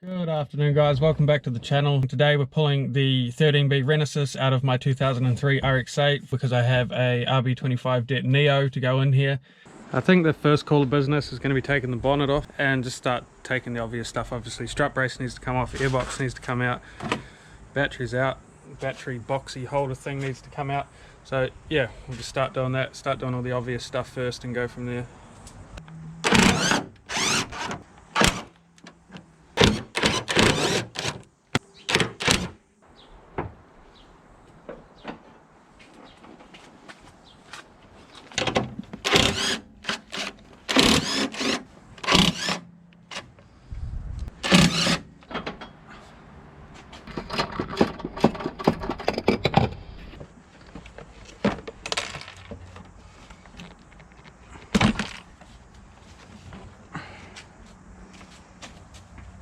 Good afternoon, guys. Welcome back to the channel. Today we're pulling the 13B Renesis out of my 2003 RX8 because I have a RB25DET Neo to go in here. I think the first call of business is going to be taking the bonnet off and just start taking the obvious stuff. Obviously strut brace needs to come off, airbox needs to come out, battery's out, battery boxy holder thing needs to come out. So yeah, we'll just start doing that, start doing all the obvious stuff first and go from there.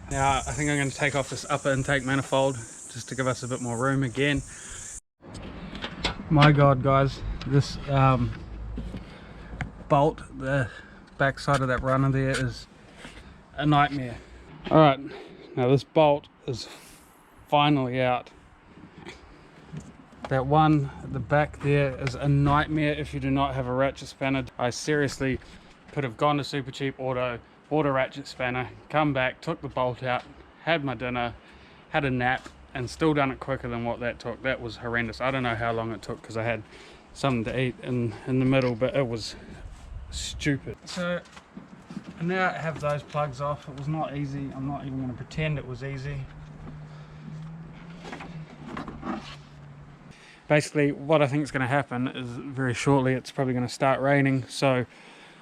Now I think I'm going to take off this upper intake manifold just to give us a bit more room again. My god, guys, this bolt, the back side of that runner there is a nightmare. Alright, now this bolt is finally out. That one at the back there is a nightmare if you do not have a ratchet spanner. I seriously could have gone to Super Cheap Auto, bought a ratchet spanner, come back, took the bolt out, had my dinner, had a nap, and still done it quicker than what that took. That was horrendous. I don't know how long it took because I had something to eat in the middle, but it was stupid. So now I have those plugs off. It was not easy. I'm not even going to pretend it was easy. Basically what I think is going to happen is very shortly it's probably going to start raining, so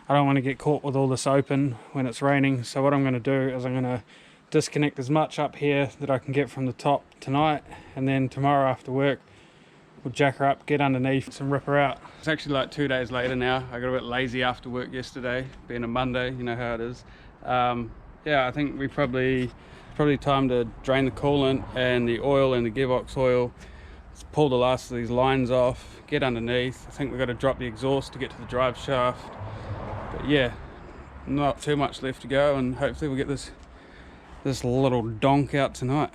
I don't want to get caught with all this open when it's raining. So what I'm going to do is I'm going to disconnect as much up here that I can get from the top tonight, and then tomorrow after work we'll jack her up, get underneath and rip her out. It's actually like 2 days later now. I got a bit lazy after work yesterday, being a Monday, you know how it is. Yeah, I think we probably time to drain the coolant and the oil and the gearbox oil. Let's pull the last of these lines off, get underneath. I think we've got to drop the exhaust to get to the drive shaft. But yeah, not too much left to go, and hopefully we'll get this little donk out tonight.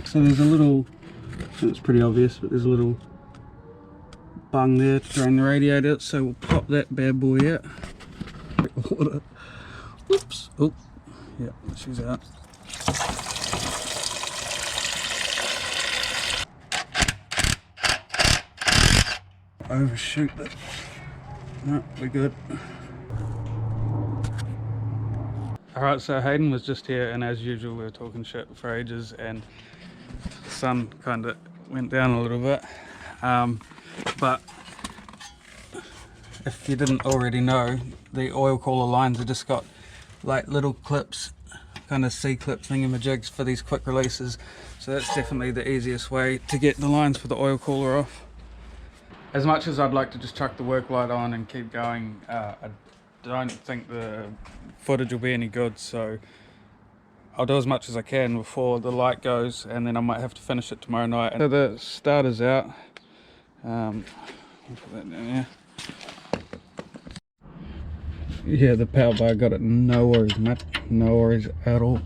So there's a little, it's pretty obvious, but there's a little bung there to drain the radiator, so we'll pop that bad boy out. Whoops. Oh, yeah, she's out. Overshoot it. No, we're good. Alright, so Hayden was just here, and as usual we were talking shit for ages, and the sun kind of went down a little bit. But if you didn't already know, the oil cooler lines have just got like little clips, kind of C-clip thingamajigs for these quick releases. So that's definitely the easiest way to get the lines for the oil cooler off. As much as I'd like to just chuck the work light on and keep going, I don't think the footage will be any good, so I'll do as much as I can before the light goes, and then I might have to finish it tomorrow night. So the starter's out. I'll put that down here. Yeah, the power bar got it, no worries, mate, no worries at all.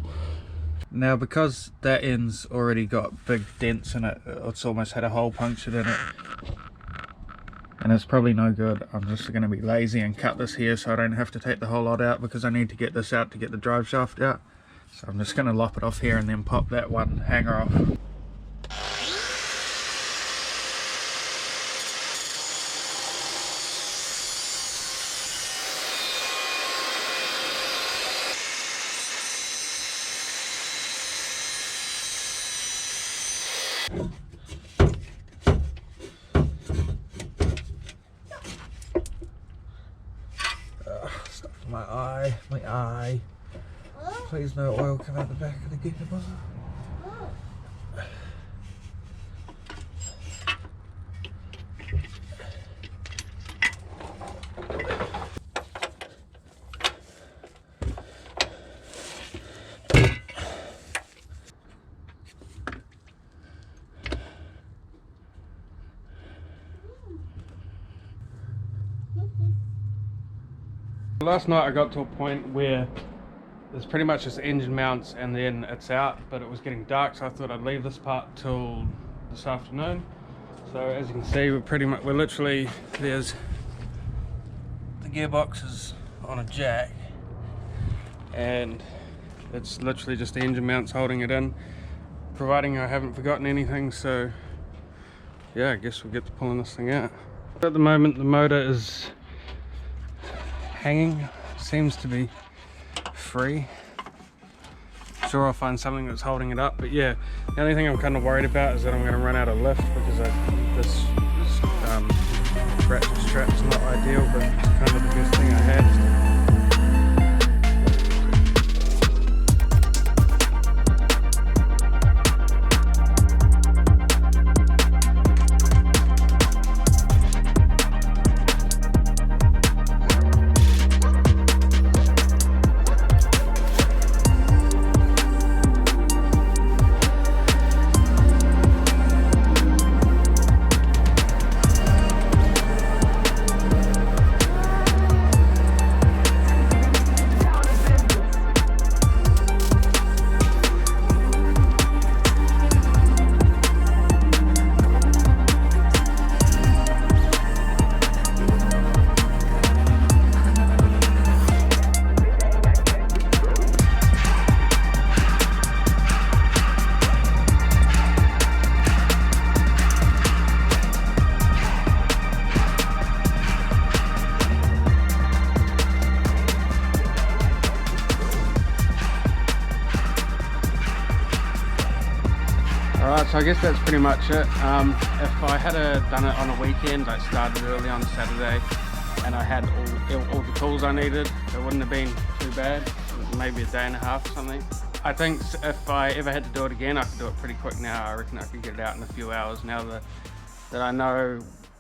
Now because that end's already got big dents in it, it's almost had a hole punctured in it, and it's probably no good. I'm just going to be lazy and cut this here so I don't have to take the whole lot out, because I need to get this out to get the drive shaft out. So I'm just going to lop it off here and then pop that one hanger off. Stuff in my eye. Please no oil come out the back of the gearbox. Last night I got to a point where there's pretty much just engine mounts and then it's out, but it was getting dark, so I thought I'd leave this part till this afternoon. So as you can see, we're literally, there's the gearbox is on a jack and it's literally just the engine mounts holding it in, providing I haven't forgotten anything. So yeah, I guess we'll get to pulling this thing out. At the moment the motor is hanging, seems to be free. Sure, I'll find something that's holding it up, but yeah, the only thing I'm kind of worried about is that I'm going to run out of lift, because this ratchet strap's not ideal, but it's kind of the best thing I had. Alright, so I guess that's pretty much it. If I had done it on a weekend, like started early on Saturday, and I had all the tools I needed, it wouldn't have been too bad. Maybe a day and a half or something. I think if I ever had to do it again, I could do it pretty quick now. I reckon I could get it out in a few hours now that I know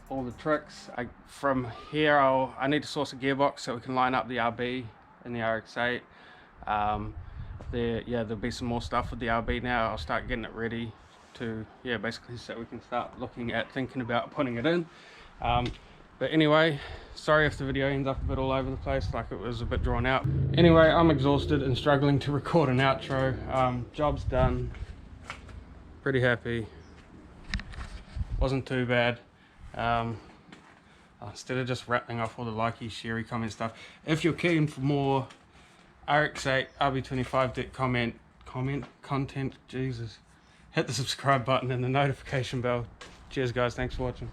all the tricks. From here, I need to source a gearbox so we can line up the RB and the RX8. There'll be some more stuff with the RB now. I'll start getting it ready to, basically so we can start thinking about putting it in. But anyway, sorry if the video ends up a bit all over the place, like it was a bit drawn out. Anyway, I'm exhausted and struggling to record an outro. Job's done, pretty happy, wasn't too bad. Instead of just rattling off all the likey, sharey, comment stuff, if you're keen for more RX8 RB25DET content, Jesus, hit the subscribe button and the notification bell. Cheers guys, thanks for watching.